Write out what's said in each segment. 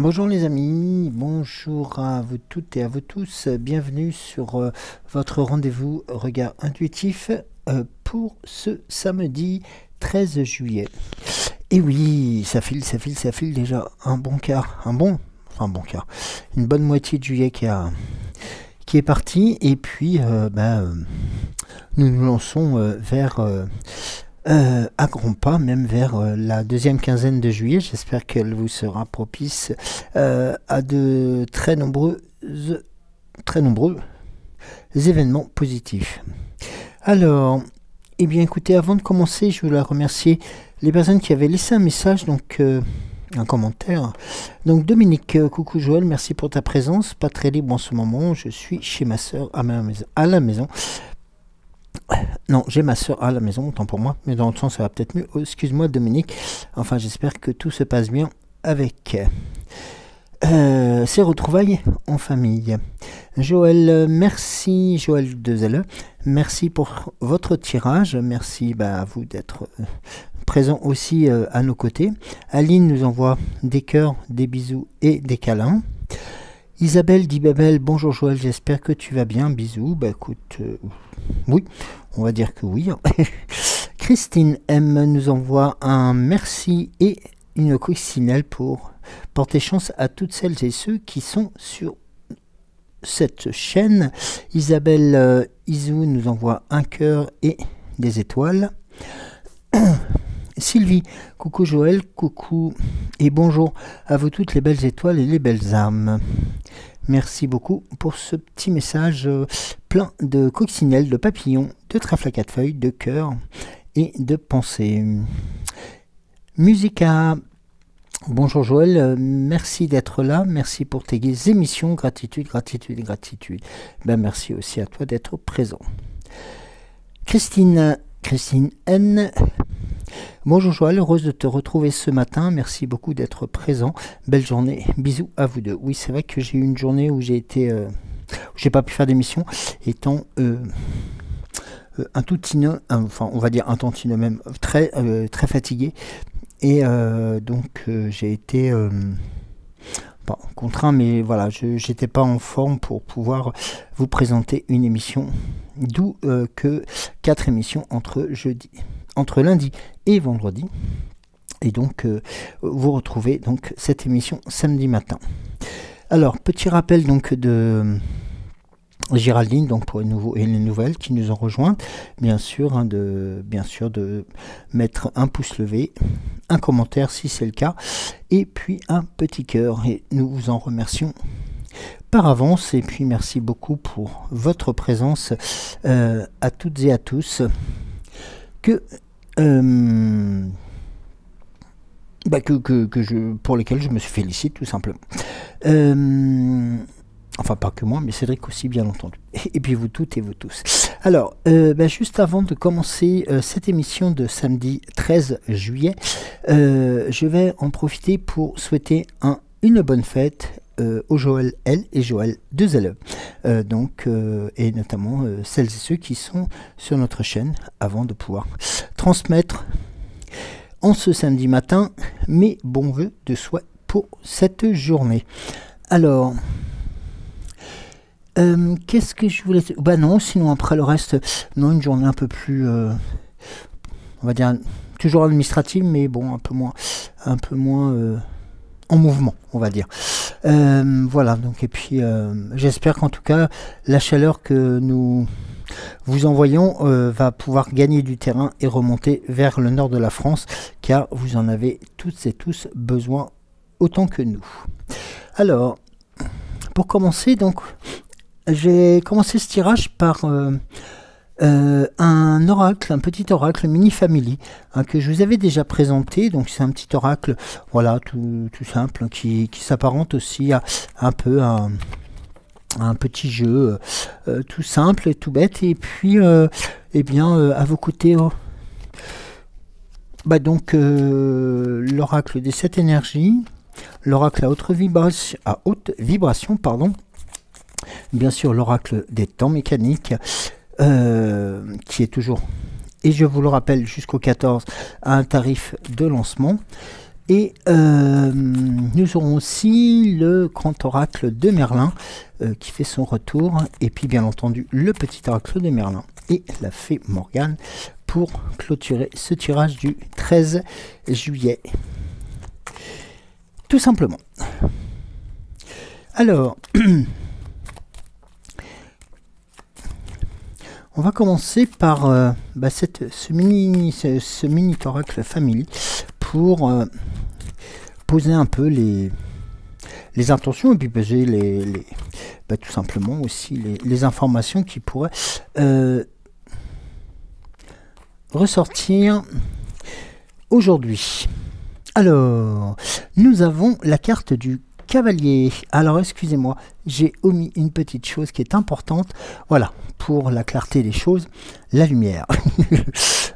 Bonjour les amis, bonjour à vous toutes et à vous tous, bienvenue sur votre rendez-vous regard intuitif pour ce samedi 13 juillet. Et oui, ça file déjà un bon quart, un bon quart, une bonne moitié de juillet qui est parti et puis nous nous lançons vers à grands pas, même vers la deuxième quinzaine de juillet. J'espère qu'elle vous sera propice à de très nombreux événements positifs. Alors, eh bien écoutez, avant de commencer, je voulais remercier les personnes qui avaient laissé un message, donc un commentaire. Donc Dominique, coucou Joël, merci pour ta présence. Pas très libre en ce moment, je suis chez ma soeur à la maison. Non, j'ai ma soeur à la maison, autant pour moi, mais dans le sens ça va peut-être mieux. Oh, excuse-moi Dominique, enfin j'espère que tout se passe bien avec ces retrouvailles en famille. Joël, merci Joël de Zelle, merci pour votre tirage, merci à vous d'être présent aussi à nos côtés. Aline nous envoie des cœurs, des bisous et des câlins. Isabelle dit Babel, bonjour Joël, j'espère que tu vas bien, bisous. Bah écoute, oui, on va dire que oui. Christine M nous envoie un merci et une coccinelle pour porter chance à toutes celles et ceux qui sont sur cette chaîne. Isabelle Isou nous envoie un cœur et des étoiles. Sylvie, coucou Joël, coucou et bonjour à vous toutes les belles étoiles et les belles âmes. Merci beaucoup pour ce petit message plein de coccinelles, de papillons, de trèfles à quatre feuilles, de cœurs et de pensées. Musica, bonjour Joël, merci d'être là, merci pour tes émissions, gratitude, gratitude, gratitude. Merci aussi à toi d'être présent. Christine N. Bonjour Joël, heureuse de te retrouver ce matin, merci beaucoup d'être présent, belle journée, bisous à vous deux. Oui, c'est vrai que j'ai eu une journée où j'ai pas pu faire d'émission, étant un tantinet même, très fatigué, et donc j'ai été contraint, mais voilà, j'étais pas en forme pour pouvoir vous présenter une émission, d'où que 4 émissions entre lundi et vendredi, et donc vous retrouvez donc cette émission samedi matin. Alors petit rappel donc de Géraldine, donc pour les nouvelles qui nous ont rejoints, bien sûr de mettre un pouce levé, un commentaire si c'est le cas, et puis un petit cœur, et nous vous en remercions par avance, et puis merci beaucoup pour votre présence à toutes et à tous, pour lesquels je me félicite tout simplement. Enfin, pas que moi, mais Cédric aussi, bien entendu. Et puis vous toutes et vous tous. Alors, juste avant de commencer cette émission de samedi 13 juillet, je vais en profiter pour souhaiter une bonne fête au Joël L et Joël 2L. Et notamment celles et ceux qui sont sur notre chaîne, avant de pouvoir transmettre en ce samedi matin mes bons voeux de souhait pour cette journée. Alors, qu'est-ce que je voulais... non, sinon après le reste, non, une journée un peu plus, on va dire, toujours administrative, mais bon, un peu moins en mouvement, on va dire. Voilà, donc, et puis j'espère qu'en tout cas, la chaleur que nous vous envoyons va pouvoir gagner du terrain et remonter vers le nord de la France, car vous en avez toutes et tous besoin autant que nous. Alors, pour commencer, donc, j'ai commencé ce tirage par un oracle, un petit oracle mini family que je vous avais déjà présenté. Donc c'est un petit oracle, voilà, tout simple, qui s'apparente aussi à un peu à un petit jeu tout simple et tout bête. Et puis à vos côtés, l'oracle des 7 énergies, l'oracle à haute vibration, pardon. Bien sûr, l'oracle des temps mécaniques, qui est toujours, et je vous le rappelle, jusqu'au 14 à un tarif de lancement. Et nous aurons aussi le grand oracle de Merlin qui fait son retour. Et puis bien entendu le petit oracle de Merlin et la fée Morgane pour clôturer ce tirage du 13 juillet. Tout simplement. Alors, on va commencer par ce mini oracle family pour poser un peu les intentions et puis poser tout simplement aussi les informations qui pourraient ressortir aujourd'hui. Alors, nous avons la carte du cavalier. Alors, excusez-moi, j'ai omis une petite chose qui est importante. Voilà, pour la clarté des choses, la lumière.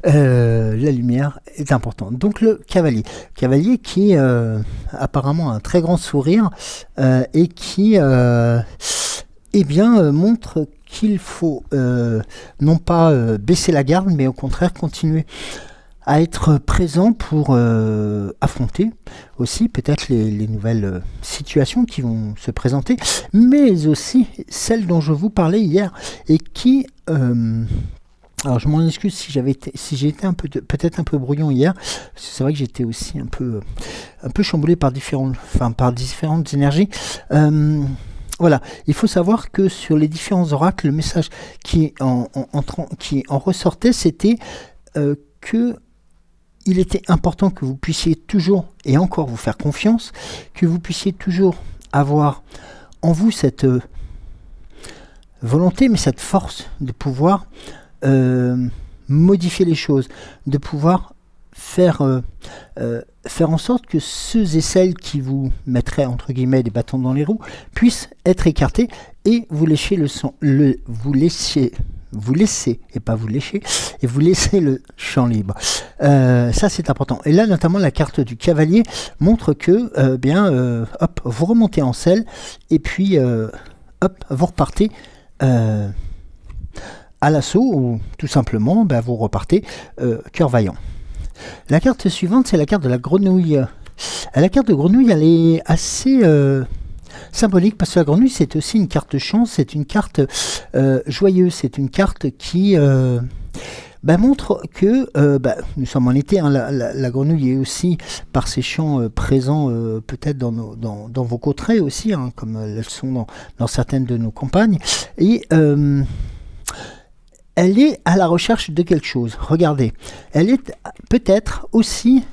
La lumière est importante. Donc, le cavalier. Cavalier qui apparemment a un très grand sourire et qui montre qu'il faut non pas baisser la garde, mais au contraire continuer à être présent pour affronter aussi peut-être les nouvelles situations qui vont se présenter, mais aussi celles dont je vous parlais hier et qui alors je m'en excuse si j'ai été peut-être un peu brouillon hier, c'est vrai que j'étais aussi un peu chamboulé par différentes énergies. Voilà, il faut savoir que sur les différents oracles, le message qui en ressortait, c'était que il était important que vous puissiez toujours et encore vous faire confiance, que vous puissiez toujours avoir en vous cette volonté, mais cette force de pouvoir modifier les choses, de pouvoir faire en sorte que ceux et celles qui vous mettraient entre guillemets des bâtons dans les roues puissent être écartés et vous laisser et pas vous lécher, et vous laisser le champ libre. Ça c'est important. Et là notamment la carte du cavalier montre que vous remontez en selle et puis vous repartez à l'assaut ou tout simplement vous repartez cœur vaillant. La carte suivante c'est la carte de la grenouille. La carte de grenouille elle est assez symbolique parce que la grenouille c'est aussi une carte chance, c'est une carte joyeuse, c'est une carte qui montre que nous sommes en été, hein, la grenouille est aussi par ses chants présents peut-être dans vos contrées aussi, hein, comme elles sont dans certaines de nos campagnes, et elle est à la recherche de quelque chose. Regardez, elle est peut-être aussi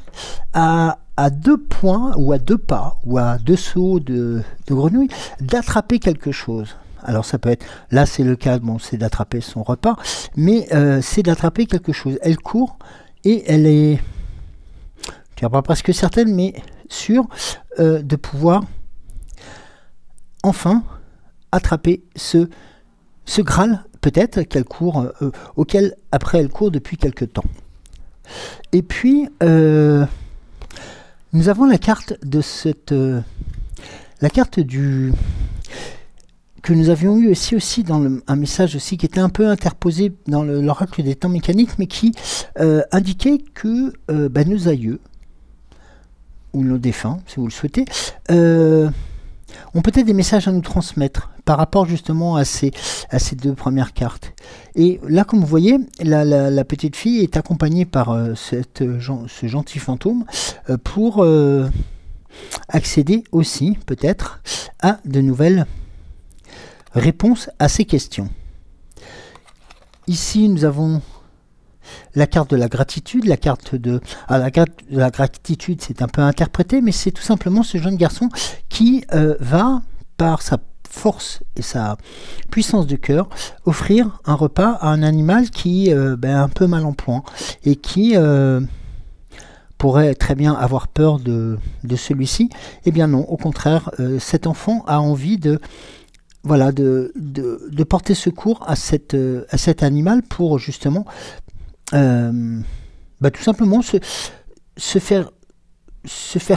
à 2 points ou à 2 pas ou à 2 sauts de grenouille d'attraper quelque chose. Alors ça peut être, là c'est le cas, bon c'est d'attraper son repas, mais c'est d'attraper quelque chose. Elle court et elle est, je ne dirais pas presque certaine, mais sûre de pouvoir enfin attraper ce Graal, peut-être qu'elle court, auquel après elle court depuis quelque temps. Et puis nous avons la carte de la carte du que nous avions eu aussi dans un message aussi qui était un peu interposé dans l'oracle des temps mécaniques, mais qui indiquait que nos aïeux ou nos défunts, si vous le souhaitez, ont peut-être des messages à nous transmettre par rapport justement à ces 2 premières cartes. Et là, comme vous voyez, la petite fille est accompagnée par ce gentil fantôme pour accéder aussi peut-être à de nouvelles réponses à ces questions. Ici, nous avons la carte de la gratitude, la carte de la gratitude, c'est un peu interprété, mais c'est tout simplement ce jeune garçon qui va, par sa force et sa puissance de cœur, offrir un repas à un animal qui est un peu mal en point et qui pourrait très bien avoir peur de celui-ci. Eh bien non, au contraire, cet enfant a envie de porter secours à cet animal pour justement tout simplement se faire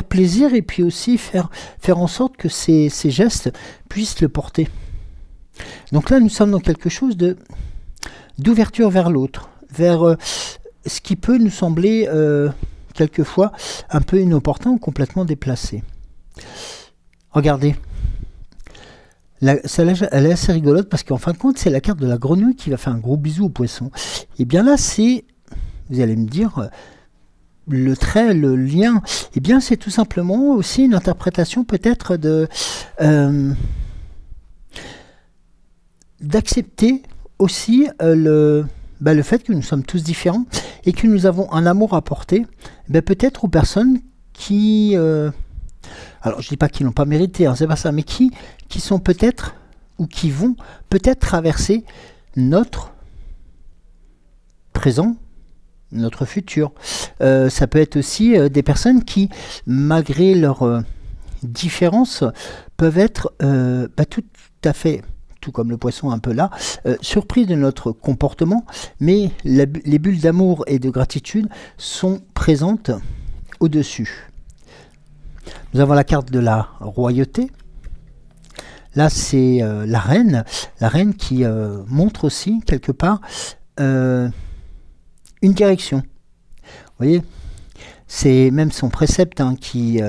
plaisir et puis aussi faire en sorte que ces gestes puissent le porter. Donc là nous sommes dans quelque chose d'ouverture vers l'autre, vers ce qui peut nous sembler quelquefois un peu inopportun ou complètement déplacé. Regardez. Celle-là, elle est assez rigolote parce qu'en fin de compte, c'est la carte de la grenouille qui va faire un gros bisou au poisson. Et bien là, c'est, vous allez me dire, le trait, le lien, et bien c'est tout simplement aussi une interprétation peut-être de d'accepter aussi le fait que nous sommes tous différents et que nous avons un amour à porter, peut-être aux personnes qui... alors je dis pas qu'ils n'ont pas mérité, hein, c'est pas ça, mais qui sont peut-être, ou qui vont peut-être traverser notre présent, notre futur. Ça peut être aussi des personnes qui, malgré leurs différences, peuvent être tout à fait, tout comme le poisson un peu là, surpris de notre comportement, mais les bulles d'amour et de gratitude sont présentes au-dessus. Nous avons la carte de la royauté. Là, c'est la reine qui montre aussi, quelque part, une direction. Vous voyez, c'est même son précepte qui...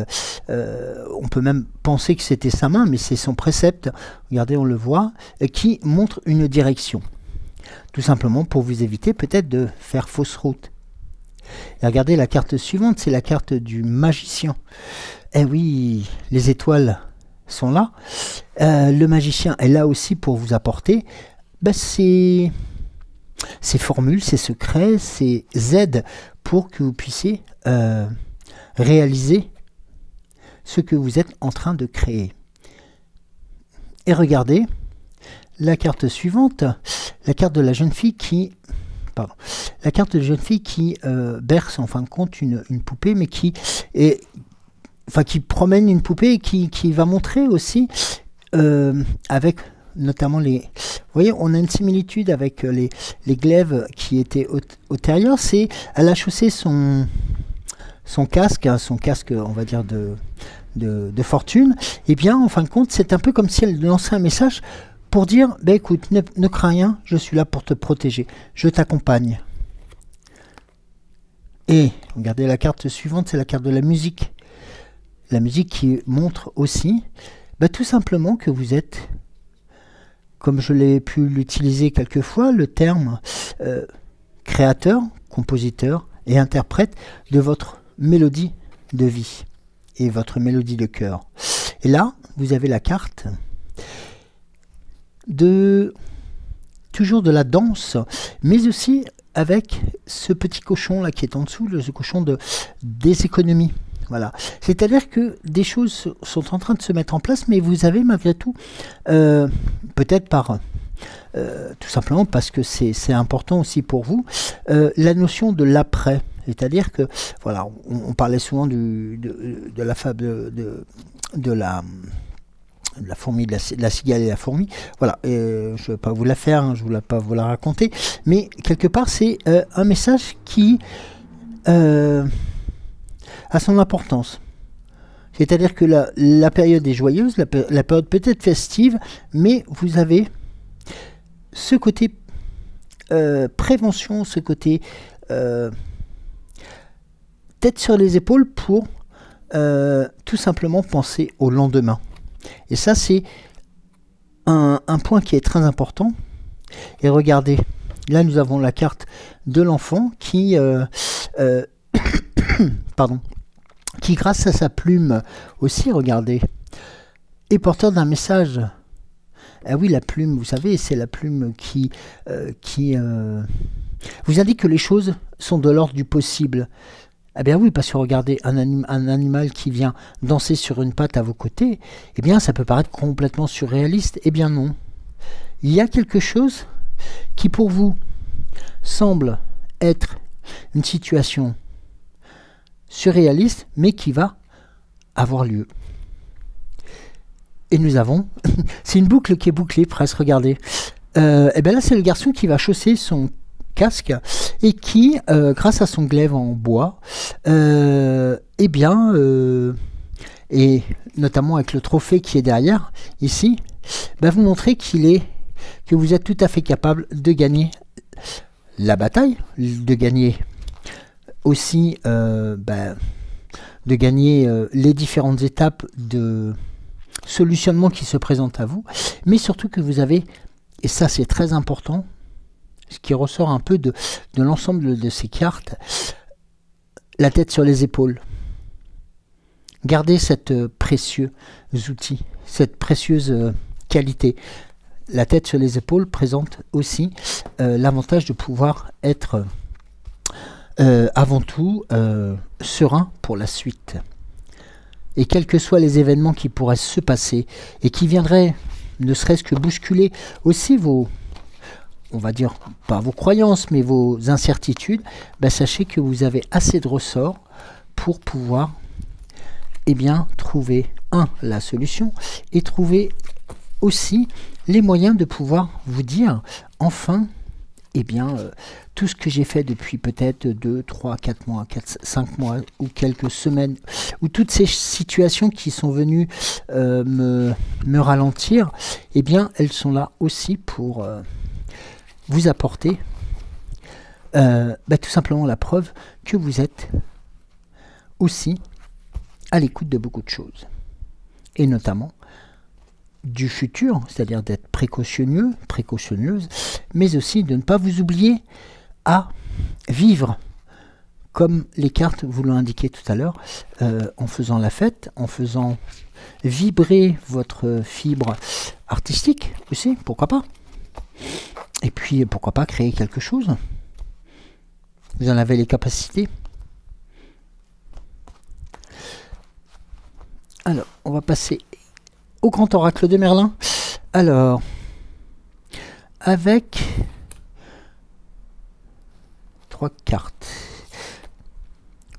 on peut même penser que c'était sa main, mais c'est son précepte, regardez, on le voit, qui montre une direction. Tout simplement pour vous éviter peut-être de faire fausse route. Et regardez la carte suivante, c'est la carte du magicien. Eh oui, les étoiles sont là. Le magicien est là aussi pour vous apporter ces formules, ces secrets, ces aides pour que vous puissiez réaliser ce que vous êtes en train de créer. Et regardez la carte suivante, la carte de la jeune fille qui... Pardon, la carte de la jeune fille qui berce en fin de compte une poupée, mais qui est... Enfin, qui promène une poupée et qui va montrer aussi, avec notamment les... Vous voyez, on a une similitude avec les glaives qui étaient antérieurs. C'est, elle a chaussé son casque, on va dire, de fortune. Et bien, en fin de compte, c'est un peu comme si elle lançait un message pour dire, écoute, ne crains rien, je suis là pour te protéger, je t'accompagne. Et, regardez la carte suivante, c'est la carte de la musique. La musique qui montre aussi tout simplement que vous êtes, comme je l'ai pu l'utiliser quelquefois, le terme créateur, compositeur et interprète de votre mélodie de vie et votre mélodie de cœur. Et là, vous avez la carte toujours de la danse, mais aussi avec ce petit cochon là qui est en dessous, ce cochon des économies. Voilà, c'est-à-dire que des choses sont en train de se mettre en place, mais vous avez malgré tout, peut-être tout simplement parce que c'est important aussi pour vous, la notion de l'après. C'est-à-dire que, voilà, on parlait souvent de la fable de la fourmi, de la cigale et la fourmi. Voilà, je ne vais pas vous la faire, hein, je ne vais pas vous la raconter, mais quelque part, c'est un message qui... à son importance. C'est-à-dire que la période est joyeuse, la période peut-être festive, mais vous avez ce côté prévention, ce côté tête sur les épaules pour tout simplement penser au lendemain. Et ça, c'est un point qui est très important. Et regardez, là nous avons la carte de l'enfant qui... pardon, qui grâce à sa plume aussi, regardez, est porteur d'un message. Ah oui, la plume, vous savez, c'est la plume qui vous indique que les choses sont de l'ordre du possible. Eh bien oui, parce que regardez, un animal qui vient danser sur une patte à vos côtés, eh bien ça peut paraître complètement surréaliste. Eh bien non. Il y a quelque chose qui pour vous semble être une situation surréaliste, mais qui va avoir lieu. Et nous avons, c'est une boucle qui est bouclée presque, regardez. Et bien là, c'est le garçon qui va chausser son casque et qui, grâce à son glaive en bois, et notamment avec le trophée qui est derrière, ici, vous montrez que vous êtes tout à fait capable de gagner la bataille, de gagner aussi de gagner les différentes étapes de solutionnement qui se présentent à vous, mais surtout que vous avez, et ça c'est très important, ce qui ressort un peu de l'ensemble de ces cartes, la tête sur les épaules. Gardez cette précieux outil, cette précieuse qualité. La tête sur les épaules présente aussi l'avantage de pouvoir être avant tout serein pour la suite. Et quels que soient les événements qui pourraient se passer et qui viendraient ne serait-ce que bousculer aussi vos, on va dire, pas vos croyances, mais vos incertitudes, sachez que vous avez assez de ressorts pour pouvoir trouver la solution et trouver aussi les moyens de pouvoir vous dire enfin tout ce que j'ai fait depuis peut-être 2, 3, 4 mois, 5 mois ou quelques semaines, ou toutes ces situations qui sont venues me ralentir, elles sont là aussi pour vous apporter tout simplement la preuve que vous êtes aussi à l'écoute de beaucoup de choses. Et notamment du futur, c'est-à-dire d'être précautionneuse, mais aussi de ne pas vous oublier à vivre comme les cartes vous l'ont indiqué tout à l'heure, en faisant la fête, en faisant vibrer votre fibre artistique aussi, pourquoi pas. Et puis pourquoi pas créer quelque chose. Vous en avez les capacités. Alors, on va passer au grand oracle de Merlin. Alors, avec 3 cartes.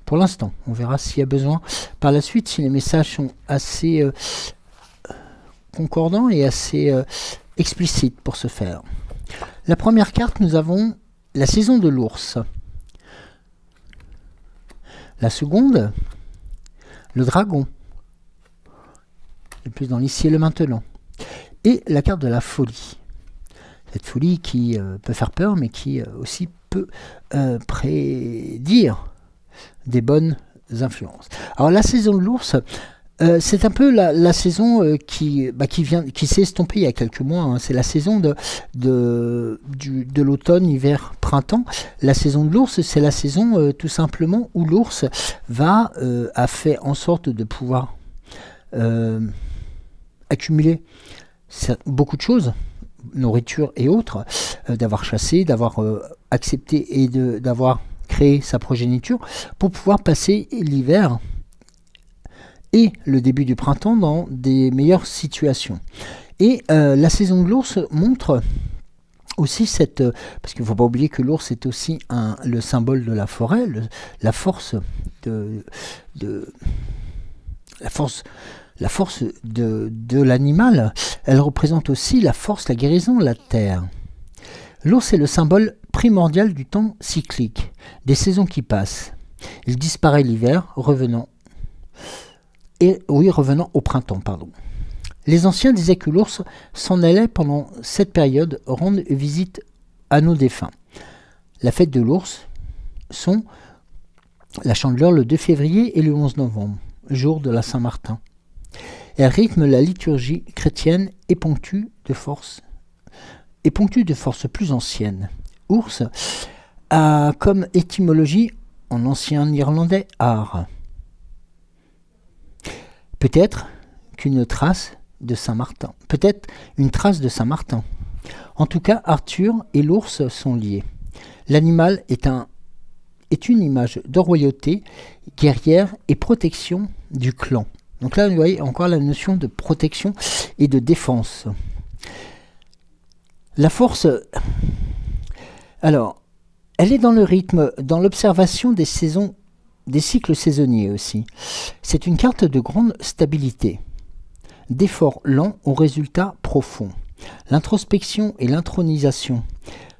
Pour l'instant, on verra s'il y a besoin par la suite, si les messages sont assez concordants et assez explicites pour ce faire. La première carte, nous avons la saison de l'ours. La seconde, le dragon. Le plus dans l'ici et le maintenant. Et la carte de la folie. Cette folie qui peut faire peur, mais qui aussi peut prédire des bonnes influences. Alors la saison de l'ours, c'est un peu la saison qui s'est estompée il y a quelques mois. Hein. C'est la saison de l'automne, hiver, printemps. La saison de l'ours, c'est la saison tout simplement où l'ours a fait en sorte de pouvoir accumuler beaucoup de choses, nourriture et autres, d'avoir chassé, d'avoir accepté et d'avoir créé sa progéniture pour pouvoir passer l'hiver et le début du printemps dans des meilleures situations. Et la saison de l'ours montre aussi cette... parce qu'il ne faut pas oublier que l'ours est aussi le symbole de la forêt, la force la force de l'animal. Elle représente aussi la force, la guérison, la terre. L'ours est le symbole primordial du temps cyclique, des saisons qui passent. Il disparaît l'hiver, revenant au printemps, pardon. Les anciens disaient que l'ours s'en allait pendant cette période rendre visite à nos défunts. La fête de l'ours sont la Chandeleur le 2 février et le 11 novembre, jour de la Saint-Martin. Elle rythme la liturgie chrétienne et ponctue de forces plus anciennes. Ours a comme étymologie en ancien irlandais ar. Peut-être qu'une trace de Saint-Martin. Peut-être une trace de Saint-Martin. En tout cas, Arthur et l'ours sont liés. L'animal est une image de royauté, guerrière et protection du clan. Donc là, vous voyez encore la notion de protection et de défense. La force, alors, elle est dans le rythme, dans l'observation des saisons, des cycles saisonniers aussi. C'est une carte de grande stabilité, d'efforts lents aux résultats profonds. L'introspection et l'intronisation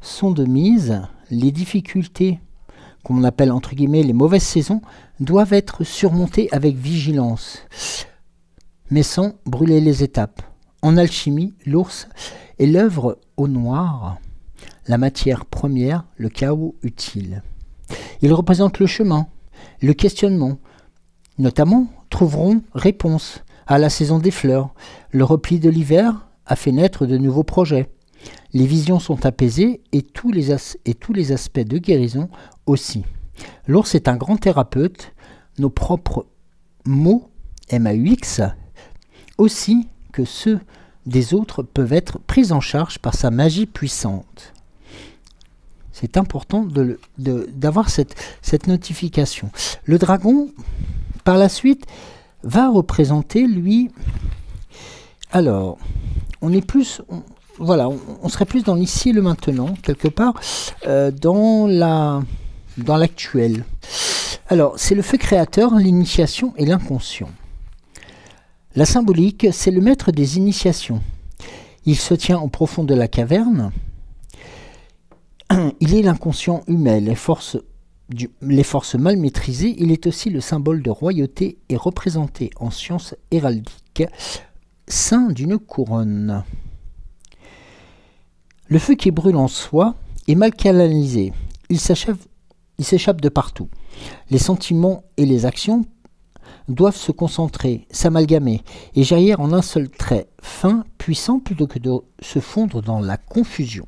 sont de mise. Les difficultés, qu'on appelle entre guillemets les mauvaises saisons, doivent être surmontées avec vigilance, mais sans brûler les étapes. En alchimie, l'ours est l'œuvre au noir, la matière première, le chaos utile. Ils représentent le chemin, le questionnement. Notamment, trouveront réponse à la saison des fleurs. Le repli de l'hiver a fait naître de nouveaux projets. Les visions sont apaisées et tous les aspects de guérison aussi. L'ours est un grand thérapeute. Nos propres mots, MAUX, aussi que ceux des autres peuvent être pris en charge par sa magie puissante. C'est important d'avoir cette notification. Le dragon, par la suite, va représenter, lui... Alors, on serait plus dans l'ici et le maintenant, quelque part, dans l'actuel. Alors, c'est le feu créateur, l'initiation et l'inconscient. La symbolique, c'est le maître des initiations. Il se tient au profond de la caverne. Il est l'inconscient humain, les forces mal maîtrisées. Il est aussi le symbole de royauté et représenté en science héraldique, sein d'une couronne. Le feu qui brûle en soi est mal canalisé. Il s'échappe de partout. Les sentiments et les actions doivent se concentrer, s'amalgamer et jaillir en un seul trait fin, puissant, plutôt que de se fondre dans la confusion.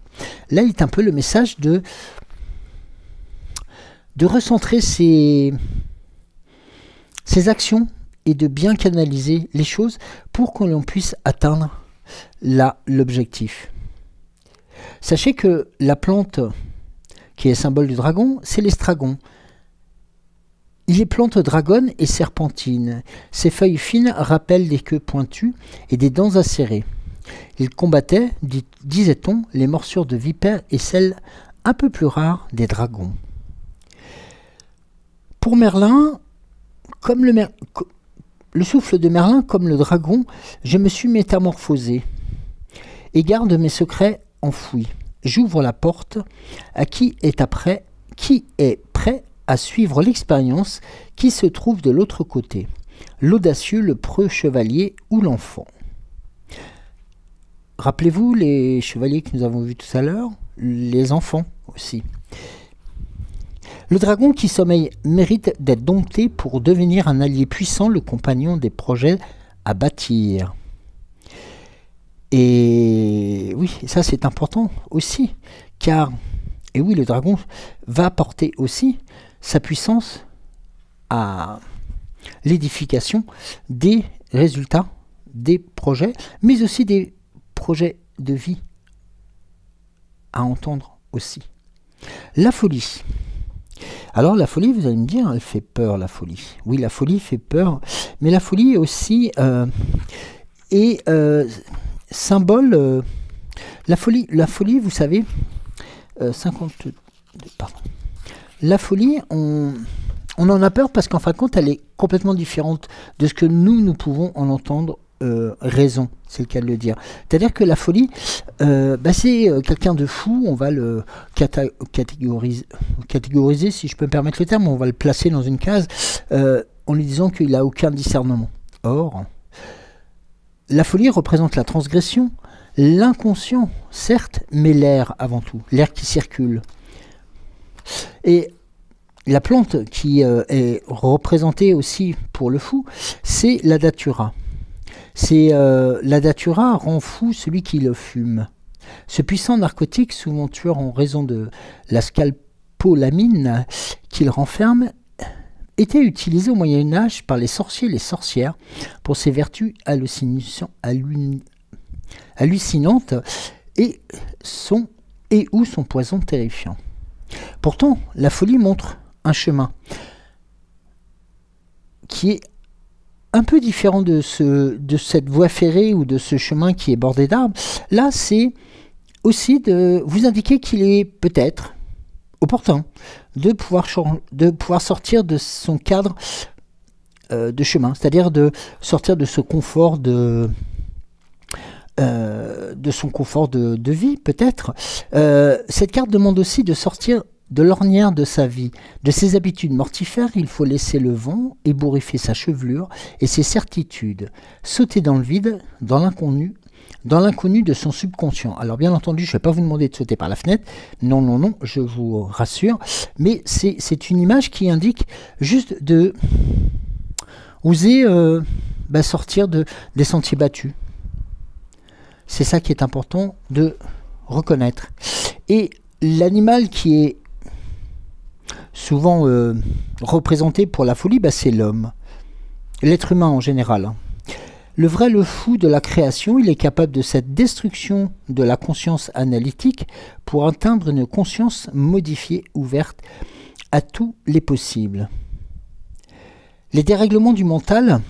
Là, il est un peu le message de recentrer ses actions et de bien canaliser les choses pour que l'on puisse atteindre l'objectif. Sachez que la plante qui est symbole du dragon, c'est l'estragon. Il est plante dragonne et serpentine. Ses feuilles fines rappellent des queues pointues et des dents acérées. Il combattait, disait-on, les morsures de vipères et celles un peu plus rares des dragons. Pour Merlin, comme le souffle de Merlin, comme le dragon, je me suis métamorphosé et garde mes secrets enfouis. J'ouvre la porte à qui est prêt à suivre l'expérience qui se trouve de l'autre côté, l'audacieux, le preux chevalier ou l'enfant. Rappelez-vous les chevaliers que nous avons vus tout à l'heure, les enfants aussi. Le dragon qui sommeille mérite d'être dompté pour devenir un allié puissant, le compagnon des projets à bâtir. Et oui, ça c'est important aussi, car, et oui, le dragon va apporter aussi sa puissance à l'édification des résultats, des projets, mais aussi des projets de vie à entendre aussi. La folie. Alors la folie, vous allez me dire, elle fait peur, la folie. Oui, la folie fait peur, mais la folie aussi est symbole... la folie, vous savez, 52, pardon. La folie, on en a peur parce qu'en fin de compte, elle est complètement différente de ce que nous pouvons en entendre raison, c'est le cas de le dire. C'est-à-dire que la folie, c'est quelqu'un de fou, on va le catégoriser, si je peux me permettre le terme, on va le placer dans une case en lui disant qu'il n'a aucun discernement. Or, la folie représente la transgression, l'inconscient, certes, mais l'air avant tout, l'air qui circule. Et la plante qui est représentée aussi pour le fou, c'est la datura. La datura rend fou celui qui le fume. Ce puissant narcotique, souvent tueur en raison de la scopolamine qu'il renferme, était utilisé au Moyen-Âge par les sorciers et les sorcières pour ses vertus hallucinantes et ou son poison terrifiant. Pourtant, la folie montre un chemin qui est un peu différent de cette voie ferrée ou de ce chemin qui est bordé d'arbres. Là, c'est aussi de vous indiquer qu'il est peut-être opportun de pouvoir sortir de son cadre de chemin, c'est-à-dire de sortir de ce confort de son confort de vie, peut-être. Cette carte demande aussi de sortir de l'ornière de sa vie, de ses habitudes mortifères. Il faut laisser le vent ébouriffer sa chevelure et ses certitudes, sauter dans le vide, dans l'inconnu, dans l'inconnu de son subconscient. Alors bien entendu, je ne vais pas vous demander de sauter par la fenêtre, non, non, non, je vous rassure, mais c'est une image qui indique juste de oser sortir des sentiers battus. C'est ça qui est important de reconnaître. Et l'animal qui est souvent représenté pour la folie, c'est l'homme, l'être humain en général. Le vrai, le fou de la création, il est capable de cette destruction de la conscience analytique pour atteindre une conscience modifiée, ouverte à tous les possibles. Les dérèglements du mental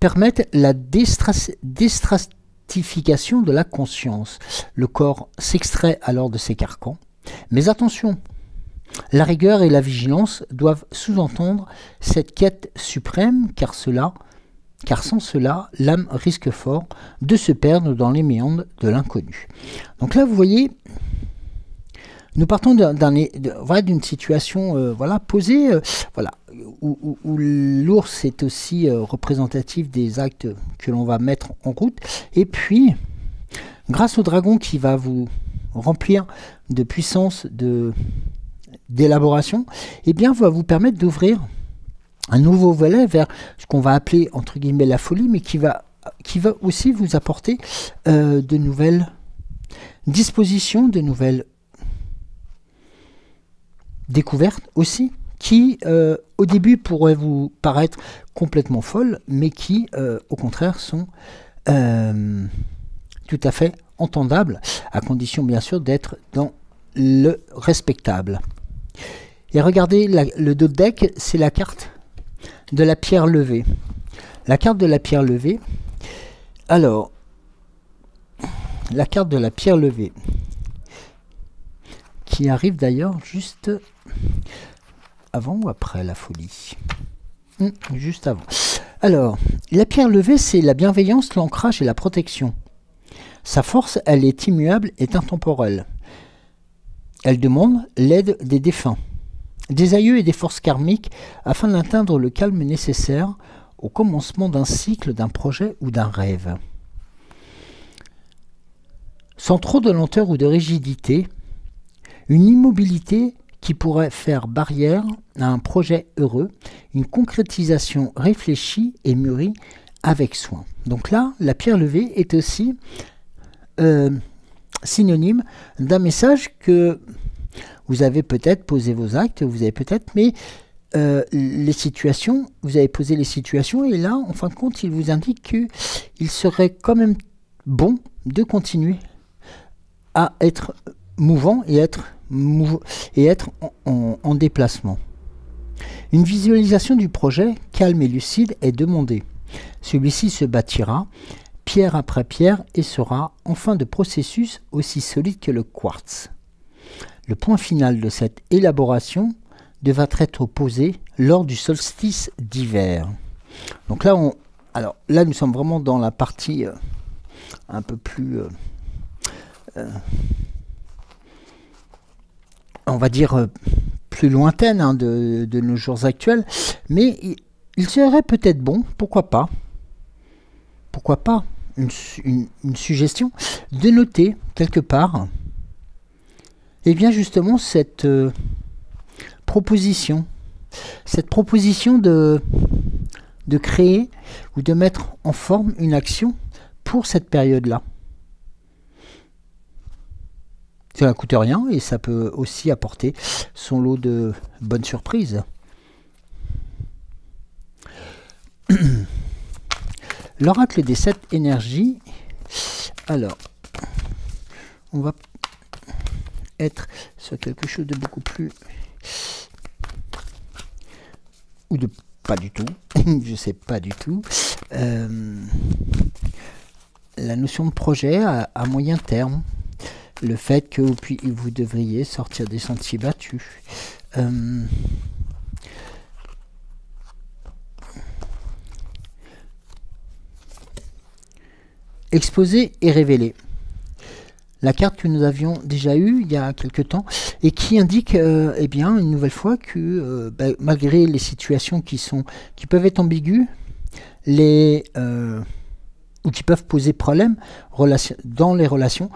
permettent la déstratification de la conscience. Le corps s'extrait alors de ses carcans. Mais attention, la rigueur et la vigilance doivent sous-entendre cette quête suprême, car sans cela, l'âme risque fort de se perdre dans les méandres de l'inconnu. Donc là, vous voyez, nous partons d'une situation posée, où l'ours est aussi représentatif des actes que l'on va mettre en route. Et puis, grâce au dragon qui va vous remplir de puissance d'élaboration, va vous permettre d'ouvrir un nouveau volet vers ce qu'on va appeler entre guillemets la folie, mais qui va aussi vous apporter de nouvelles dispositions, de nouvelles découvertes aussi, qui au début pourraient vous paraître complètement folles, mais qui au contraire sont tout à fait entendables, à condition bien sûr d'être dans le respectable. Et regardez, le dos de deck, c'est la carte de la pierre levée. La carte de la pierre levée. Alors, la carte de la pierre levée, qui arrive d'ailleurs juste avant ou après la folie. Juste avant. Alors, la pierre levée, c'est la bienveillance, l'ancrage et la protection. Sa force, elle est immuable et intemporelle. Elle demande l'aide des défunts, des aïeux et des forces karmiques afin d'atteindre le calme nécessaire au commencement d'un cycle, d'un projet ou d'un rêve. Sans trop de lenteur ou de rigidité, une immobilité qui pourrait faire barrière à un projet heureux, une concrétisation réfléchie et mûrie avec soin. Donc là, la pierre levée est aussi synonyme d'un message que vous avez peut-être posé vos actes, mais les situations, vous avez posé les situations, et là, en fin de compte, il vous indique qu'il serait quand même bon de continuer à être mouvant et être en déplacement. Une visualisation du projet, calme et lucide, est demandée. Celui-ci se bâtira pierre après pierre et sera en fin de processus aussi solide que le quartz. Le point final de cette élaboration devra être posé lors du solstice d'hiver. Donc là, nous sommes vraiment dans la partie un peu plus, on va dire, plus lointaine de nos jours actuels. Mais il serait peut-être bon, pourquoi pas, une suggestion, de noter quelque part, et bien justement cette proposition de créer ou de mettre en forme une action pour cette période-là. Ça ne coûte rien et ça peut aussi apporter son lot de bonnes surprises. L'oracle des 7 énergies. Alors, on va être sur quelque chose de beaucoup plus... ou de pas du tout. Je sais pas du tout. La notion de projet à moyen terme. Le fait que vous devriez sortir des sentiers battus. Exposer et révéler. La carte que nous avions déjà eue il y a quelque temps et qui indique une nouvelle fois que malgré les situations qui peuvent être ambiguës, les ou qui peuvent poser problème dans les relations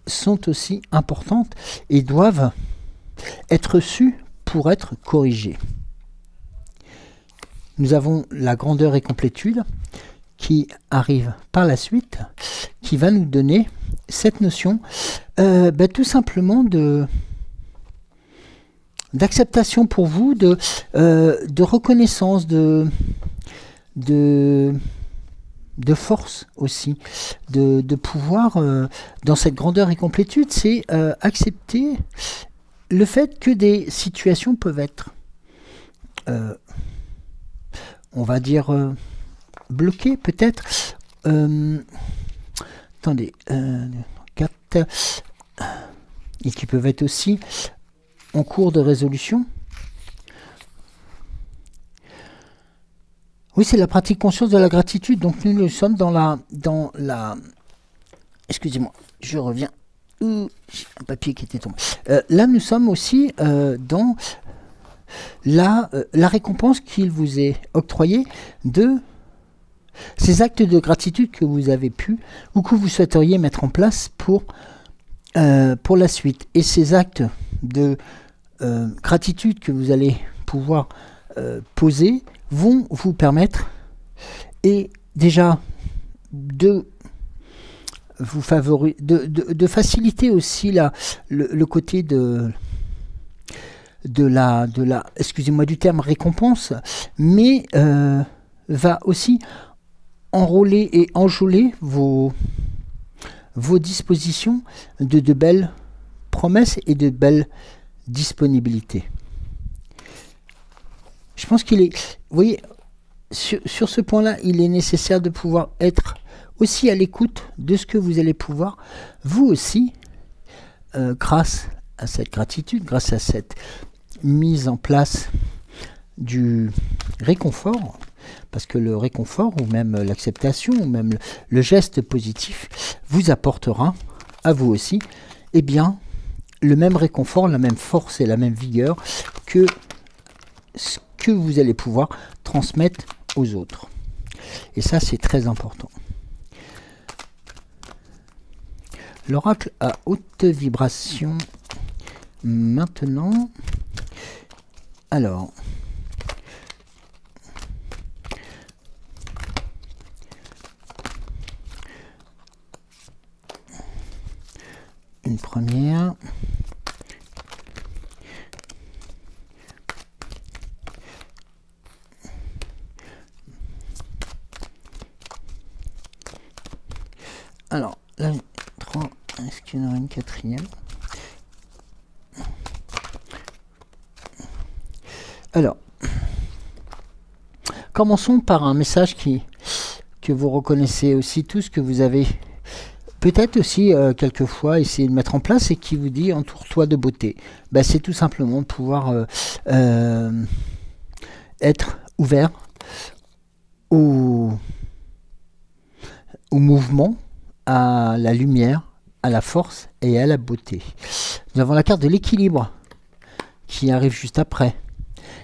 sont aussi importantes et doivent être reçues pour être corrigées. Nous avons la grandeur et complétude qui arrive par la suite, qui va nous donner cette notion tout simplement d'acceptation pour vous, de reconnaissance, de force aussi, de pouvoir, dans cette grandeur et complétude, c'est accepter le fait que des situations peuvent être, on va dire, bloquées peut-être. Attendez, 4, et qui peuvent être aussi en cours de résolution. Oui, c'est la pratique consciente de la gratitude. Donc nous sommes dans la excusez-moi, je reviens. J'ai un papier qui était tombé. Là, nous sommes aussi dans la récompense qu'il vous est octroyée de ces actes de gratitude que vous avez pu ou que vous souhaiteriez mettre en place pour la suite. Et ces actes de gratitude que vous allez pouvoir poser vont vous permettre et déjà de vous favoriser, de faciliter aussi le côté de la excusez-moi du terme récompense, mais va aussi enrôler et enjôler vos dispositions de belles promesses et de belles disponibilités. Je pense qu'il est, vous voyez, sur ce point-là, il est nécessaire de pouvoir être aussi à l'écoute de ce que vous allez pouvoir, vous aussi, grâce à cette gratitude, grâce à cette mise en place du réconfort, parce que le réconfort, ou même l'acceptation, ou même le geste positif, vous apportera à vous aussi, eh bien, le même réconfort, la même force et la même vigueur que ce que vous allez pouvoir transmettre aux autres. Et ça, c'est très important. L'oracle à haute vibration. Maintenant, alors, une première. Alors, là, 3, est-ce qu'il y en aura une quatrième? Alors, commençons par un message que vous reconnaissez aussi tous, que vous avez peut-être aussi quelquefois essayé de mettre en place et qui vous dit « entoure-toi de beauté ». Ben, c'est tout simplement de pouvoir être ouvert au mouvement, à la lumière, à la force et à la beauté. Nous avons la carte de l'équilibre qui arrive juste après.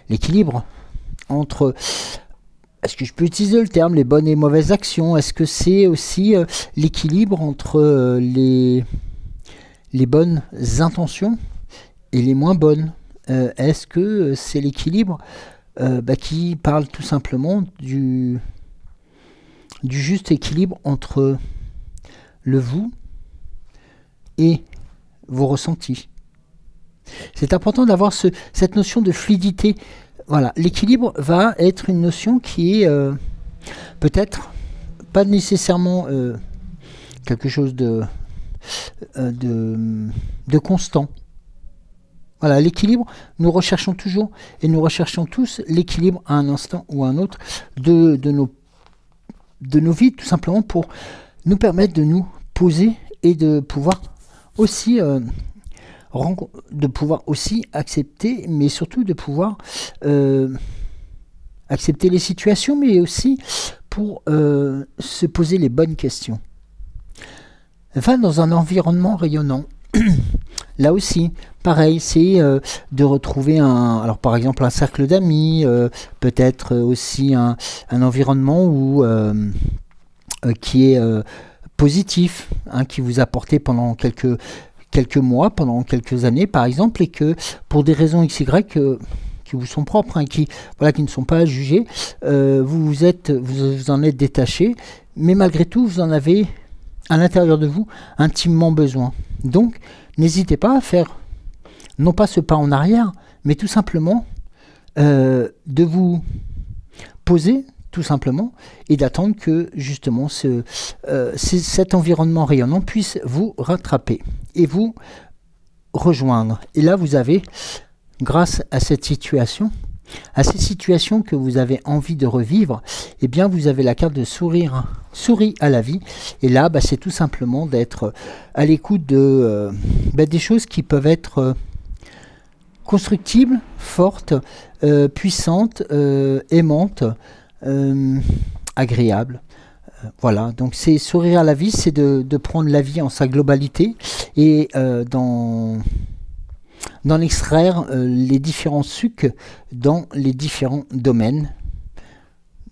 L'équilibre entre, est-ce que je peux utiliser le terme, les bonnes et mauvaises actions? Est-ce que c'est aussi l'équilibre entre les bonnes intentions et les moins bonnes? Est-ce que c'est l'équilibre qui parle tout simplement du juste équilibre entre le vous et vos ressentis? C'est important d'avoir cette notion de fluidité. Voilà, l'équilibre va être une notion qui est peut-être pas nécessairement quelque chose de constant. Voilà, l'équilibre, nous recherchons toujours et nous recherchons tous l'équilibre à un instant ou à un autre de nos vies, tout simplement pour nous permettre de nous poser et de pouvoir aussi accepter, mais surtout de pouvoir accepter les situations, mais aussi pour se poser les bonnes questions. Enfin, dans un environnement rayonnant, là aussi, pareil, c'est de retrouver alors par exemple un cercle d'amis, peut-être aussi un environnement où qui est positif, hein, qui vous a porté pendant quelques mois, pendant quelques années par exemple, et que pour des raisons XY qui vous sont propres, hein, qui ne sont pas à juger, vous en êtes détaché, mais malgré tout vous en avez à l'intérieur de vous intimement besoin. Donc n'hésitez pas à faire non pas ce pas en arrière, mais tout simplement de vous poser tout simplement, et d'attendre que justement cet environnement rayonnant puisse vous rattraper et vous rejoindre. Et là, vous avez, grâce à cette situation, à ces situations que vous avez envie de revivre, eh bien, vous avez la carte de sourire, souris à la vie. Et là, c'est tout simplement d'être à l'écoute des choses qui peuvent être constructibles, fortes, puissantes, aimantes, agréable. Voilà, donc c'est sourire à la vie, c'est de prendre la vie en sa globalité et d'en extraire les différents sucs dans les différents domaines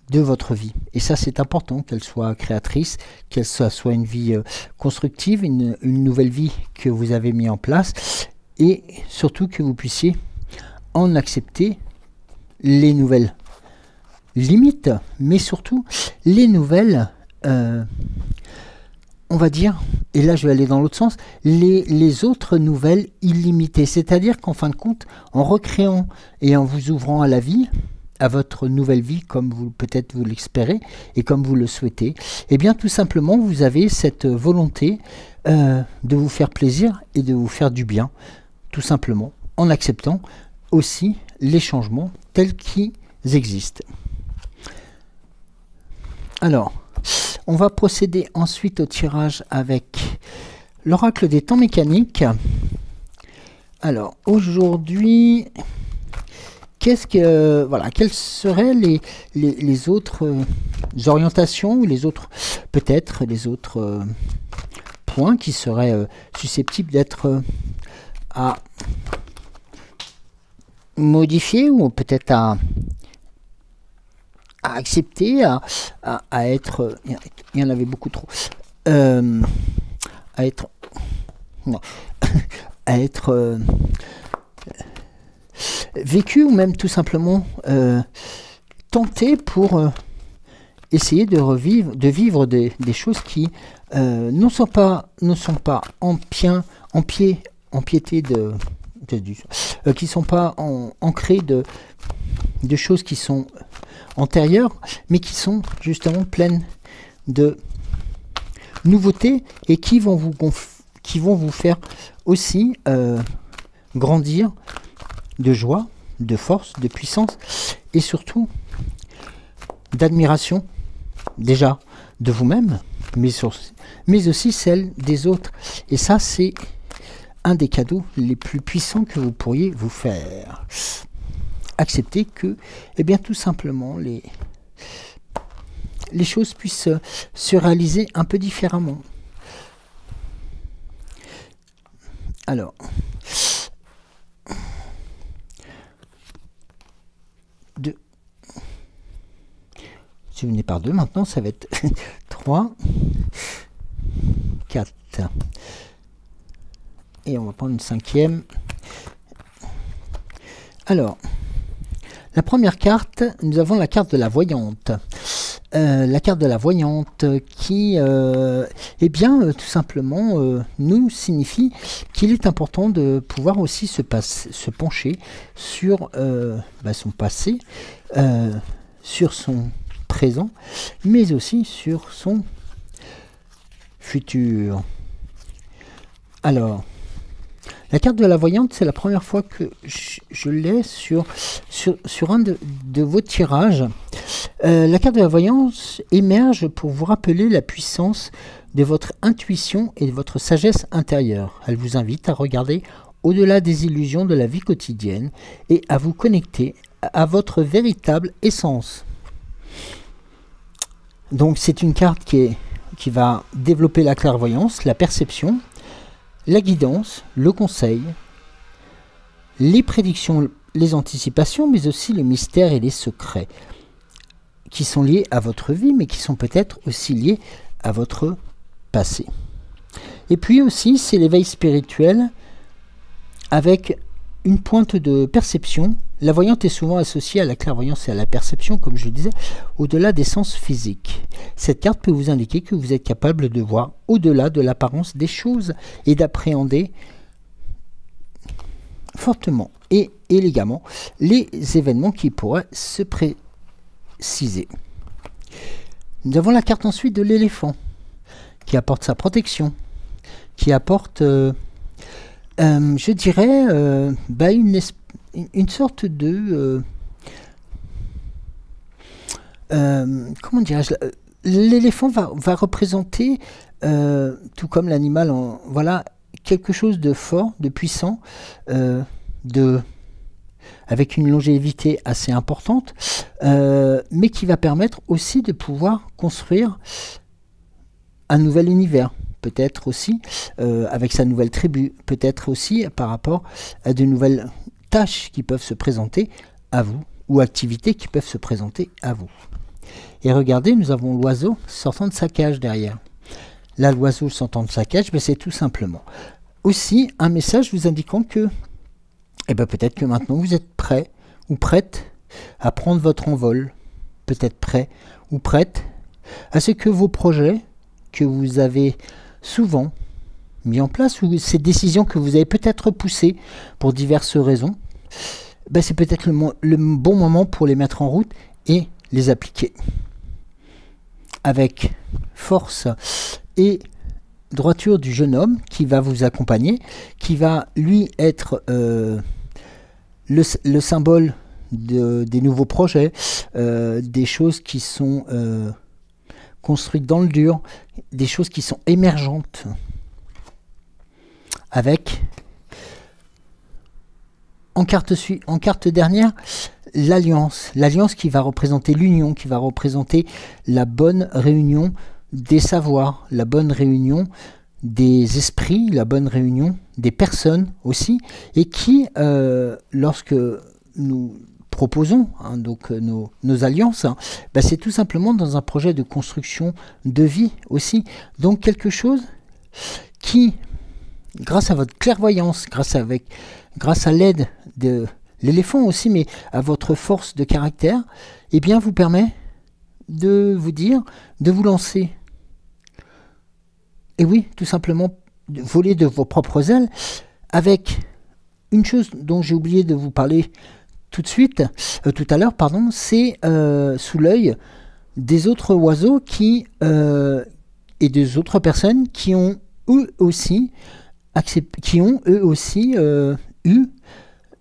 de votre vie. Et ça, c'est important, qu'elle soit créatrice, qu'elle soit une vie constructive, une nouvelle vie que vous avez mis en place, et surtout que vous puissiez en accepter les nouvelles limites, mais surtout les nouvelles, on va dire, et là je vais aller dans l'autre sens, les autres nouvelles illimitées. C'est-à-dire qu'en fin de compte, en recréant et en vous ouvrant à la vie, à votre nouvelle vie, comme peut-être vous l'espérez et comme vous le souhaitez, et bien tout simplement vous avez cette volonté de vous faire plaisir et de vous faire du bien, tout simplement, en acceptant aussi les changements tels qu'ils existent. Alors, on va procéder ensuite au tirage avec l'oracle des temps mécaniques. Alors, aujourd'hui, quelles seraient les autres orientations, ou peut-être les autres points qui seraient susceptibles d'être à modifier, ou peut-être à accepter, à être, il y en avait beaucoup trop, à être, non, à être vécu, ou même tout simplement tenté pour essayer de vivre des choses qui ne sont pas empiétées qui sont pas ancrées de choses qui sont antérieures, mais qui sont justement pleines de nouveautés et qui vont vous faire aussi grandir de joie, de force, de puissance, et surtout d'admiration, déjà de vous-même, mais aussi celle des autres. Et ça, c'est un des cadeaux les plus puissants que vous pourriez vous faire. Accepter que, eh bien, tout simplement, les choses puissent se réaliser un peu différemment. Alors, si vous venez par 2, maintenant, ça va être 3, 4. Et on va prendre une 5e. Alors, la première carte, nous avons la carte de la voyante. La carte de la voyante qui, eh bien, tout simplement, nous signifie qu'il est important de pouvoir aussi se pencher sur son passé, sur son présent, mais aussi sur son futur. Alors, la carte de la voyante, c'est la première fois que je l'ai sur un de vos tirages. La carte de la voyance émerge pour vous rappeler la puissance de votre intuition et de votre sagesse intérieure. Elle vous invite à regarder au-delà des illusions de la vie quotidienne et à vous connecter à votre véritable essence. Donc c'est une carte qui va développer la clairvoyance, la perception, la guidance, le conseil, les prédictions, les anticipations, mais aussi les mystères et les secrets, qui sont liés à votre vie, mais qui sont peut-être aussi liés à votre passé. Et puis aussi, c'est l'éveil spirituel avec une pointe de perception. La voyante est souvent associée à la clairvoyance et à la perception, comme je le disais, au-delà des sens physiques. Cette carte peut vous indiquer que vous êtes capable de voir au-delà de l'apparence des choses et d'appréhender fortement et élégamment les événements qui pourraient se préciser. Nous avons la carte ensuite de l'éléphant, qui apporte sa protection, qui apporte, je dirais, une sorte de... comment dirais-je, l'éléphant va représenter, tout comme l'animal, voilà, quelque chose de fort, de puissant, avec une longévité assez importante, mais qui va permettre aussi de pouvoir construire un nouvel univers, peut-être aussi avec sa nouvelle tribu, peut-être aussi par rapport à de nouvelles tâches qui peuvent se présenter à vous, ou activités qui peuvent se présenter à vous. Et regardez, nous avons l'oiseau sortant de sa cage derrière. Là, l'oiseau sortant de sa cage, c'est tout simplement aussi un message vous indiquant que peut-être que maintenant vous êtes prêt ou prête à prendre votre envol, peut-être prêt ou prête à ce que vos projets que vous avez souvent mis en place, ou ces décisions que vous avez peut-être poussées pour diverses raisons, c'est peut-être le bon moment pour les mettre en route et les appliquer avec force et droiture du jeune homme qui va vous accompagner, qui va lui être le symbole des nouveaux projets, des choses qui sont construites dans le dur, des choses qui sont émergentes, avec en carte dernière l'alliance qui va représenter l'union, qui va représenter la bonne réunion des savoirs, la bonne réunion des esprits, la bonne réunion des personnes aussi, et qui, lorsque nous proposons donc nos alliances, c'est tout simplement dans un projet de construction de vie aussi. Donc quelque chose qui, grâce à votre clairvoyance, grâce à l'aide de l'éléphant aussi, mais à votre force de caractère, vous permet de vous dire, de vous lancer. Et oui, tout simplement, voler de vos propres ailes, avec une chose dont j'ai oublié de vous parler tout à l'heure, c'est sous l'œil des autres oiseaux et des autres personnes qui ont eux aussi eu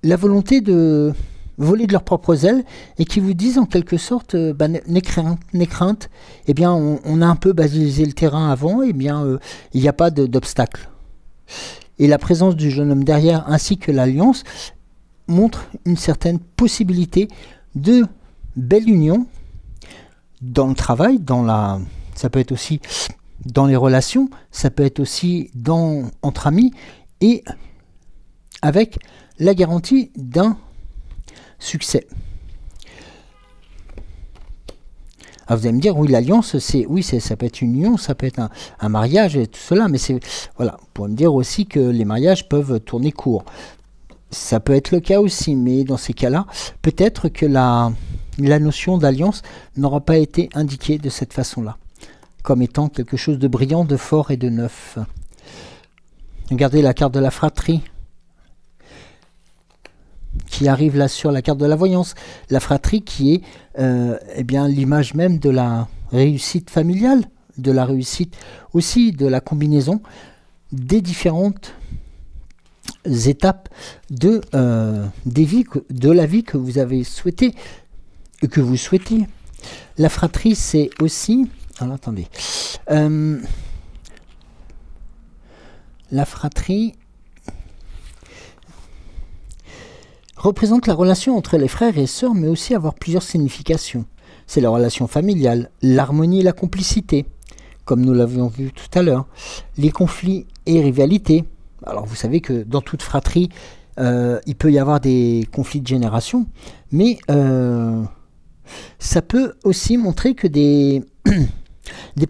la volonté de voler de leurs propres ailes et qui vous disent en quelque sorte n'aie crainte, on a un peu balisé le terrain avant, il n'y a pas d'obstacle. Et la présence du jeune homme derrière ainsi que l'alliance montre une certaine possibilité de belle union dans le travail, ça peut être aussi dans les relations, ça peut être aussi entre amis, et avec la garantie d'un succès. Alors vous allez me dire, oui, l'alliance, ça peut être une union, ça peut être un mariage et tout cela, mais voilà, vous pouvez me dire aussi que les mariages peuvent tourner court. Ça peut être le cas aussi, mais dans ces cas-là, peut-être que la notion d'alliance n'aura pas été indiquée de cette façon-là, comme étant quelque chose de brillant, de fort et de neuf. Regardez la carte de la fratrie qui arrive là sur la carte de la voyance. La fratrie qui est l'image même de la réussite familiale, de la réussite aussi, de la combinaison des différentes étapes de la vie que vous avez souhaité, que vous souhaitiez. La fratrie, c'est aussi... Alors, attendez. La fratrie représente la relation entre les frères et sœurs, mais aussi avoir plusieurs significations. C'est la relation familiale, l'harmonie et la complicité, comme nous l'avions vu tout à l'heure, les conflits et rivalités. Alors vous savez que dans toute fratrie, il peut y avoir des conflits de génération, mais ça peut aussi montrer que des